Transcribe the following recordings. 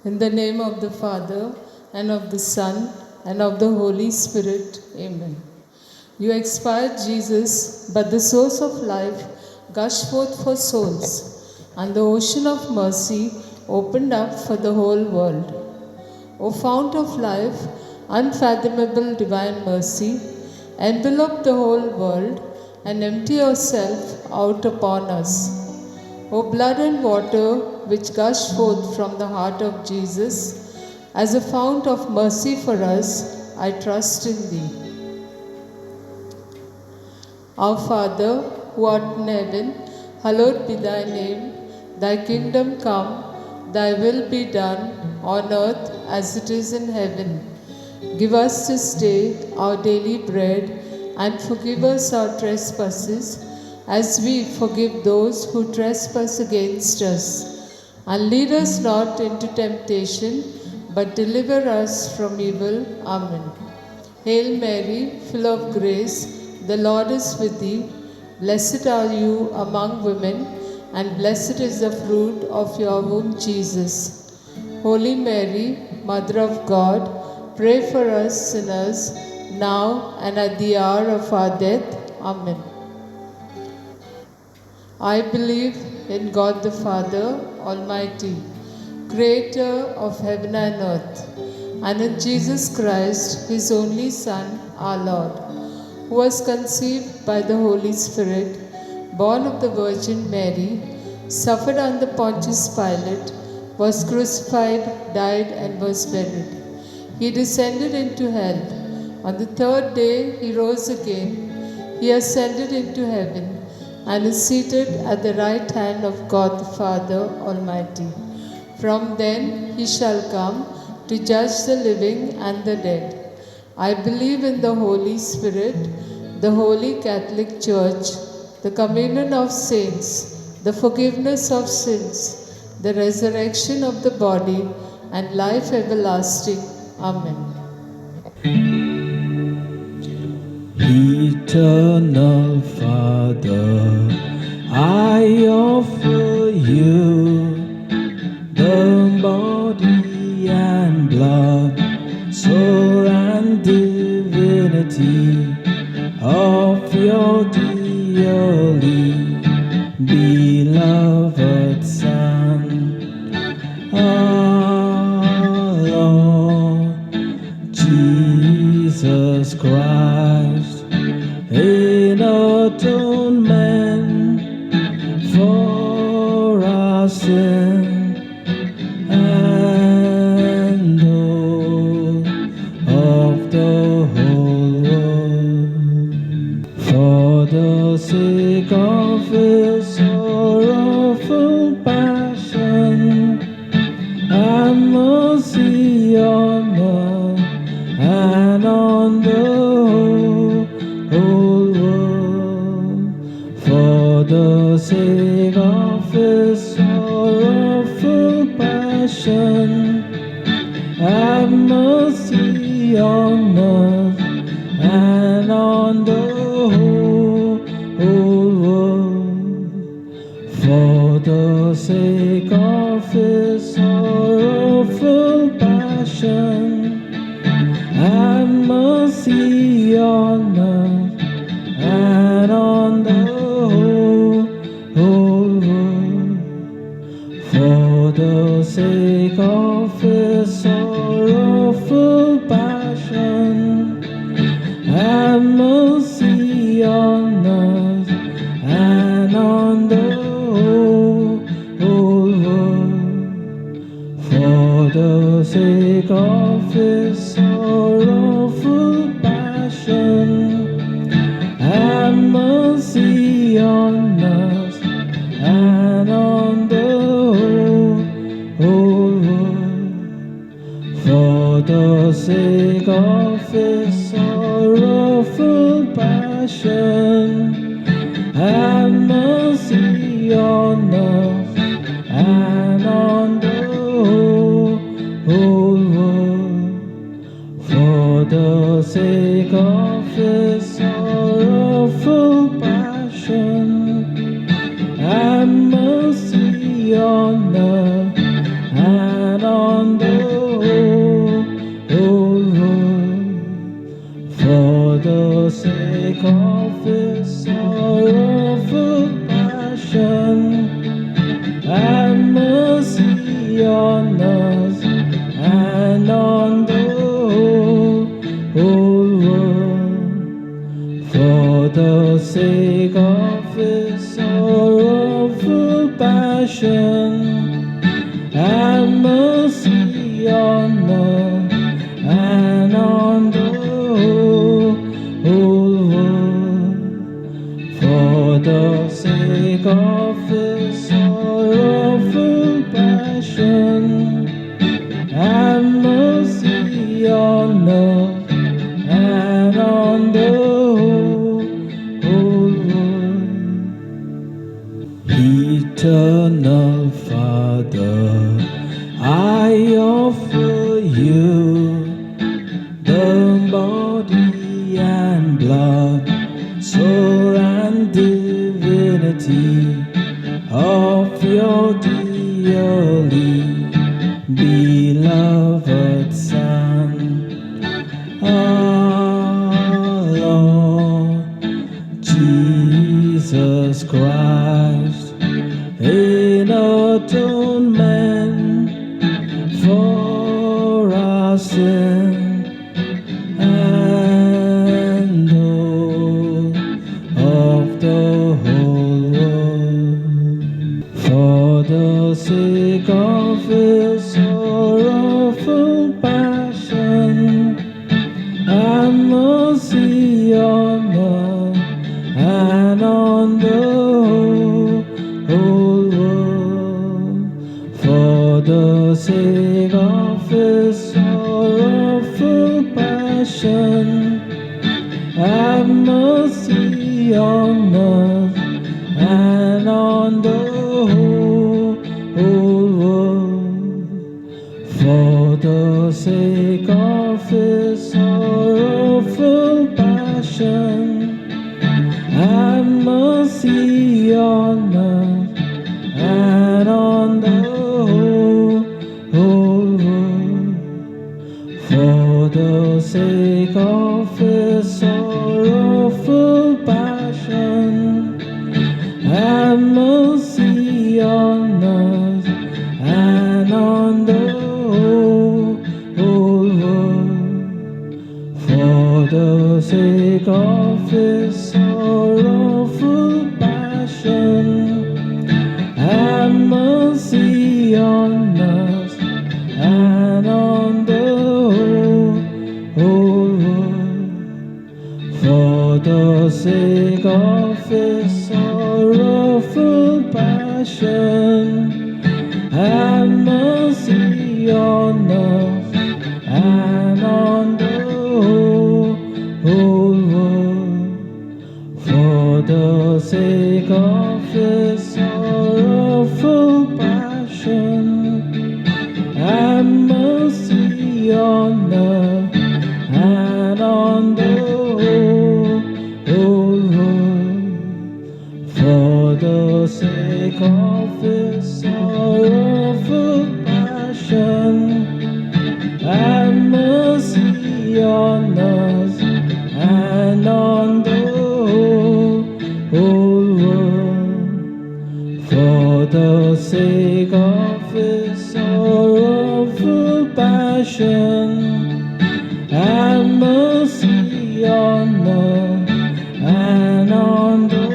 In the name of the Father, and of the Son, and of the Holy Spirit. Amen. You expired, Jesus, but the source of life gushed forth for souls, and the ocean of mercy opened up for the whole world. O fount of life, unfathomable divine mercy, envelope the whole world and empty yourself out upon us. O blood and water which gush forth from the heart of Jesus, as a fount of mercy for us, I trust in thee. Our Father, who art in heaven, hallowed be thy name. Thy kingdom come, thy will be done on earth as it is in heaven. Give us this day our daily bread, and forgive us our trespasses, as we forgive those who trespass against us. And lead us not into temptation, but deliver us from evil. Amen. Hail Mary, full of grace, the Lord is with thee. Blessed are you among women, and blessed is the fruit of your womb, Jesus. Holy Mary, Mother of God, pray for us sinners, now and at the hour of our death. Amen. I believe in God the Father Almighty, Creator of heaven and earth, and in Jesus Christ, His only Son, our Lord, who was conceived by the Holy Spirit, born of the Virgin Mary, suffered under Pontius Pilate, was crucified, died, and was buried. He descended into hell. On the third day he rose again. He ascended into heaven and is seated at the right hand of God the Father Almighty. From then he shall come to judge the living and the dead. I believe in the Holy Spirit, the Holy Catholic Church, the communion of saints, the forgiveness of sins, the resurrection of the body, and life everlasting. Amen. Eternal Father, I offer you the body and blood, soul and divinity of your dearly beloved Son, our Lord Jesus Christ, in atonement for our sin and all of the whole world. For the sake of His sorrowful passion and mercy on earth and on the whole world, for the sake of His sorrowful passion, have mercy on us and on the whole world, for the sake of His sorrowful passion, have mercy on us and on the whole world, for the sake of His sorrowful passion, have mercy on us and on the whole world, for the sake of His sorrowful passion, have mercy on us and on the whole world, for the sake of His sorrowful passion, have mercy on us and on the whole world, for the sake of His sorrowful passion, have mercy on us and on on us and on the whole world. For the sake of his sorrowful passion, have mercy on us and on the whole world. For the sake of his sorrowful passion, have mercy on us and on the whole world. Eternal Father, I offer you the body and blood, soul and divinity of your dearly beloved Son, our Lord Jesus Christ, in atonement for our sin and all of the whole world. For the sake of his sorrowful passion, have mercy on us and on the whole world. For the sake of his sorrowful passion, have mercy on us and on the whole world. For the sake of his sorrowful passion, have mercy on us and on the whole world. For the sake of his sorrowful passion, have mercy on us and on the whole world. For the sake of his sorrowful passion, have mercy on us and on the whole world. For the sake of his sorrowful passion, have mercy on us and on the whole world. For the sake of his sorrowful passion, have mercy on us and on the whole world. For the sake of his sorrowful passion, have mercy on us and on the whole world. For the sake of his sorrowful passion, have mercy on us and on the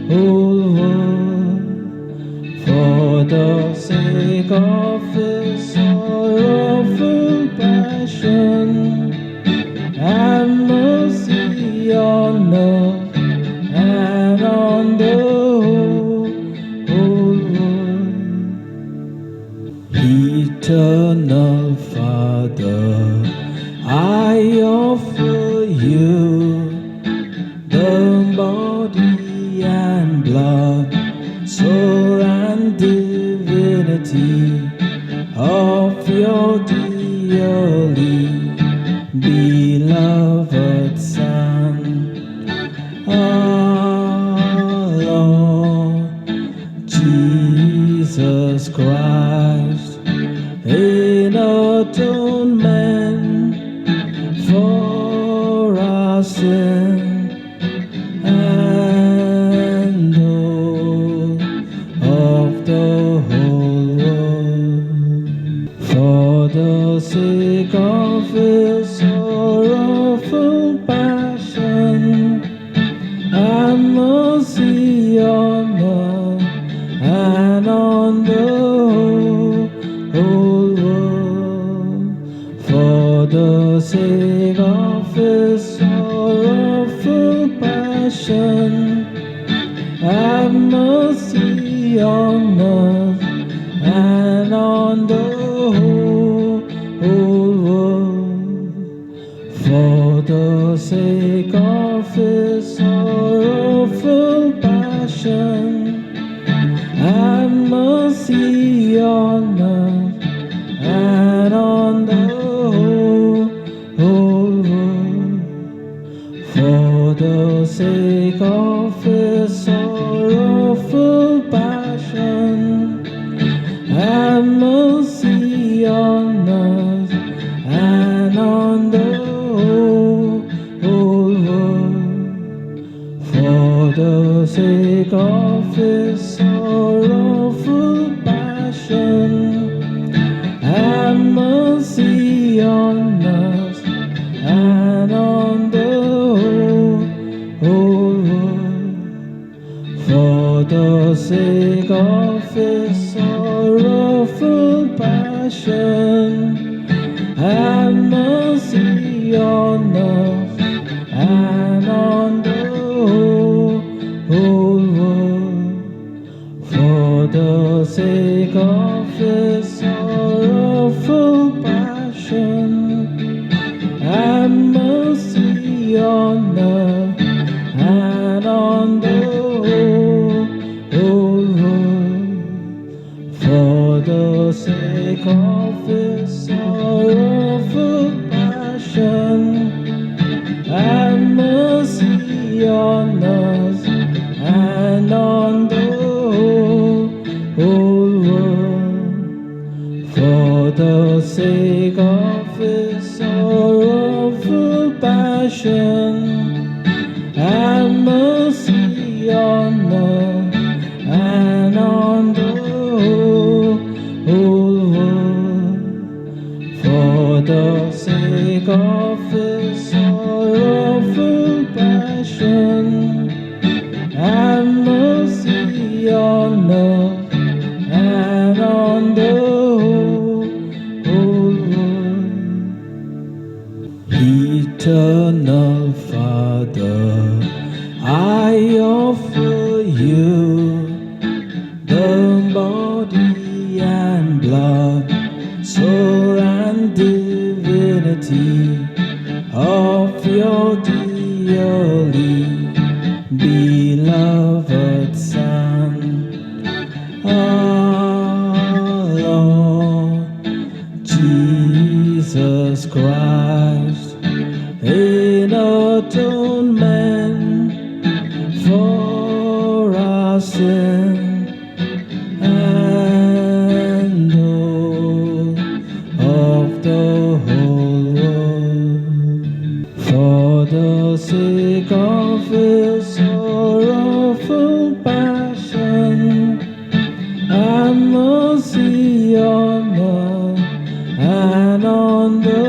whole world. For the sake of his sorrowful passion, have mercy on us and on the whole world. Eternal Father, I offer you the body and blood, soul and divinity of your dearly beloved Son, our Lord Jesus Christ, in atonement for our sin and all of the whole world. the sake of his sorrowful passion, have mercy on us and on the whole world. For the sake of his sorrowful passion, have mercy on us and on the whole world. For the sake of his sorrowful passion, have mercy on us and on the whole world. For the sake of his sorrowful passion, have mercy on us and on the whole world. For the sake of his sorrowful passion, have mercy on us and on the whole world. For the sake of his sorrowful passion, have mercy on us and on the whole world. For the sake of his sorrowful passion, have mercy on us and on the whole world. For the sake of his sorrowful passion, have mercy on us and on the whole world. For the sake of his sorrowful passion, have mercy on us and on the whole world. For the sake of his sorrowful passion, have mercy on us and on the whole world. Eternal Father, I offer you the body and blood, soul and divinity of your dearly beloved Son, our Lord Jesus Christ, in atonement for our sin and all of the whole world. For the sake of his sorrowful passion, have mercy on us and on the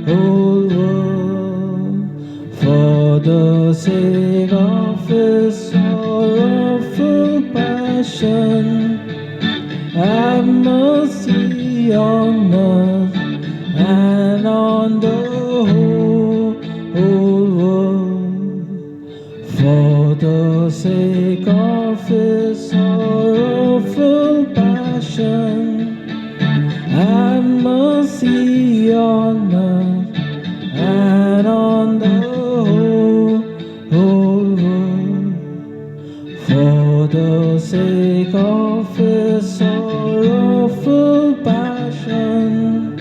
whole world. For the sake of his sorrowful passion, have mercy on us and on the whole world. For the sake of his sorrowful passion, have mercy on us and on the whole world. For the sake of his sorrowful passion,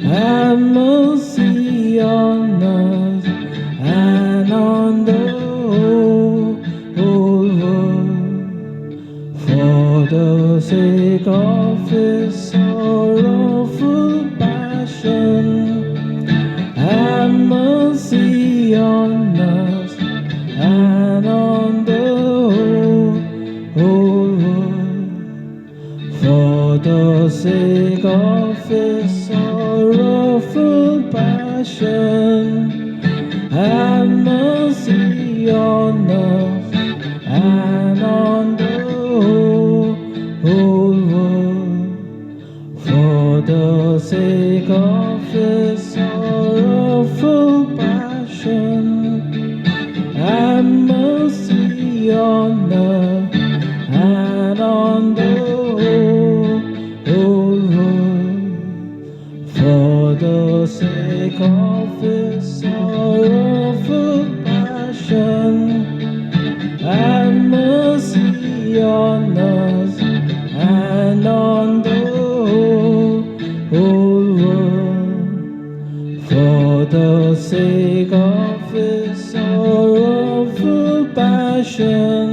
have mercy on us and on the whole world. For the sake of his sorrowful passion, have mercy on us and on the whole world. For the sake of his sorrowful passion, have mercy on us and on the whole world. For the sake of his sorrowful passion, have mercy on us and on the whole world. For the sake of his sorrowful passion, have mercy on us and on the whole world. For the sake of his sorrowful passion,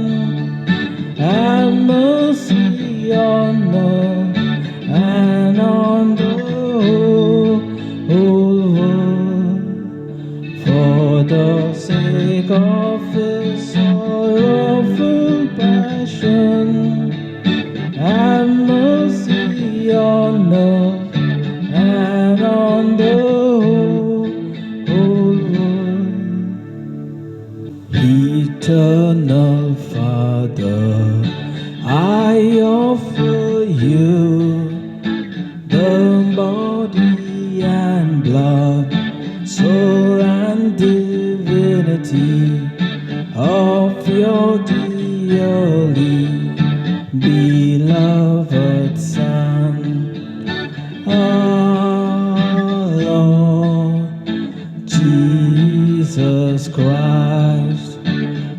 have mercy on us and on the whole world. For the sake of his sorrowful passion, have mercy on us and on the whole world. Eternal Father, I offer you the body and blood, soul and divinity of your dearly beloved Son, our Lord Jesus Christ,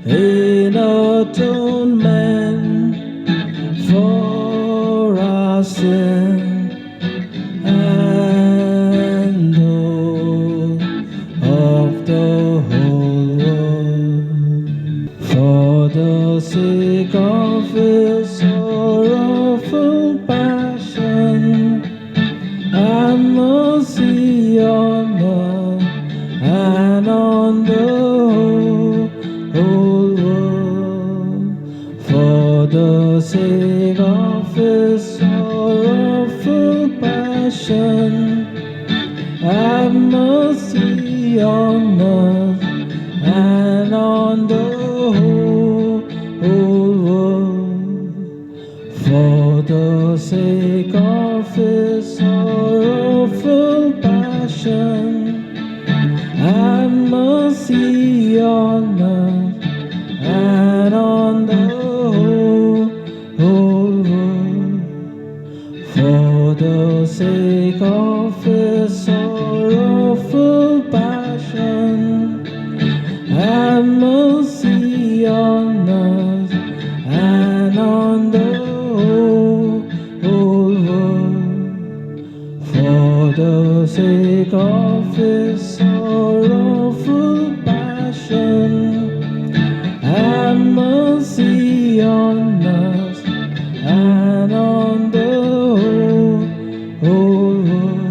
in atonement for our sin and all of the whole world. For the sake of his sorrowful passion, have mercy on us and on the whole world. For the sake of his sorrowful passion, have mercy on us and on the whole world. For the sake of his sorrowful passion, have mercy on us and on the whole world. For the sake of his sorrowful passion, have mercy on us and on the whole world. For the sake of his sorrowful passion, have mercy on us and on the whole world.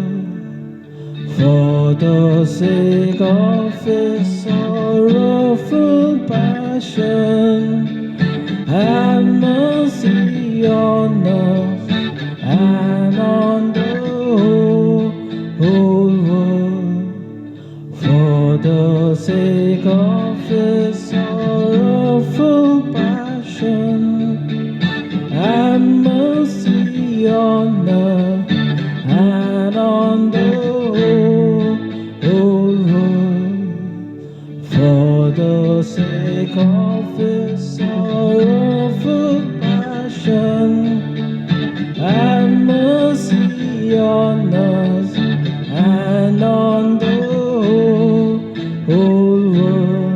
For the sake of his sorrowful passion, have mercy on us and on the whole world. For the sake of his sorrowful passion, have mercy on us and on the whole world. For the sake of his sorrowful passion, have mercy on us and on the whole world.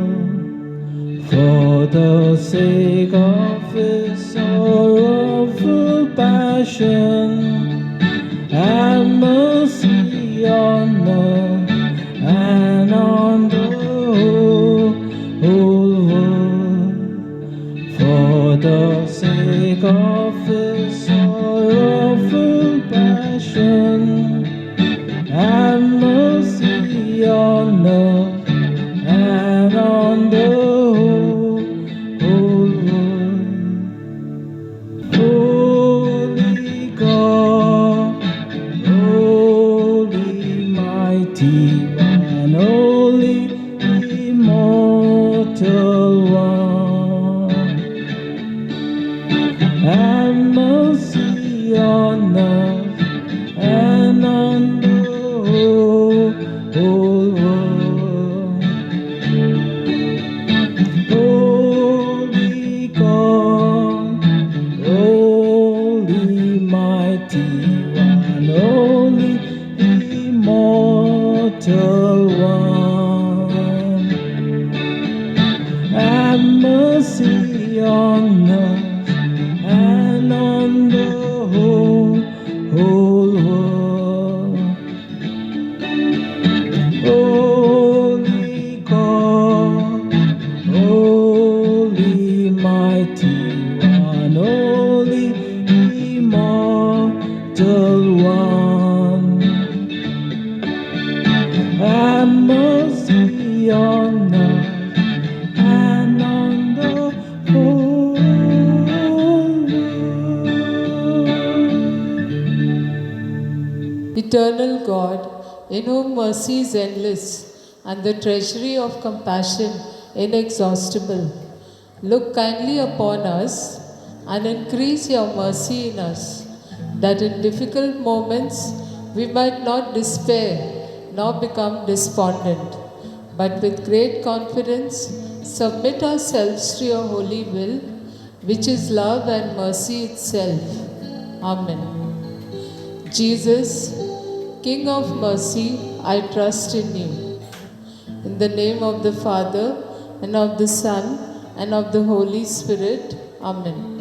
For the sake of his sorrowful passion, have mercy on us and on the whole world. For the sake of his sorrowful passion, have mercy on us and on the whole world. Holy God, only immortal one. Have mercy on us and on the whole world. Holy God, holy mighty one, holy immortal one. Have mercy on us and on the whole world. Eternal God, in whom mercy is endless and the treasury of compassion inexhaustible, look kindly upon us and increase your mercy in us, that in difficult moments we might not despair nor become despondent, but with great confidence submit ourselves to your holy will, which is love and mercy itself. Amen. Jesus, King of mercy, I trust in you. In the name of the Father, and of the Son, and of the Holy Spirit. Amen.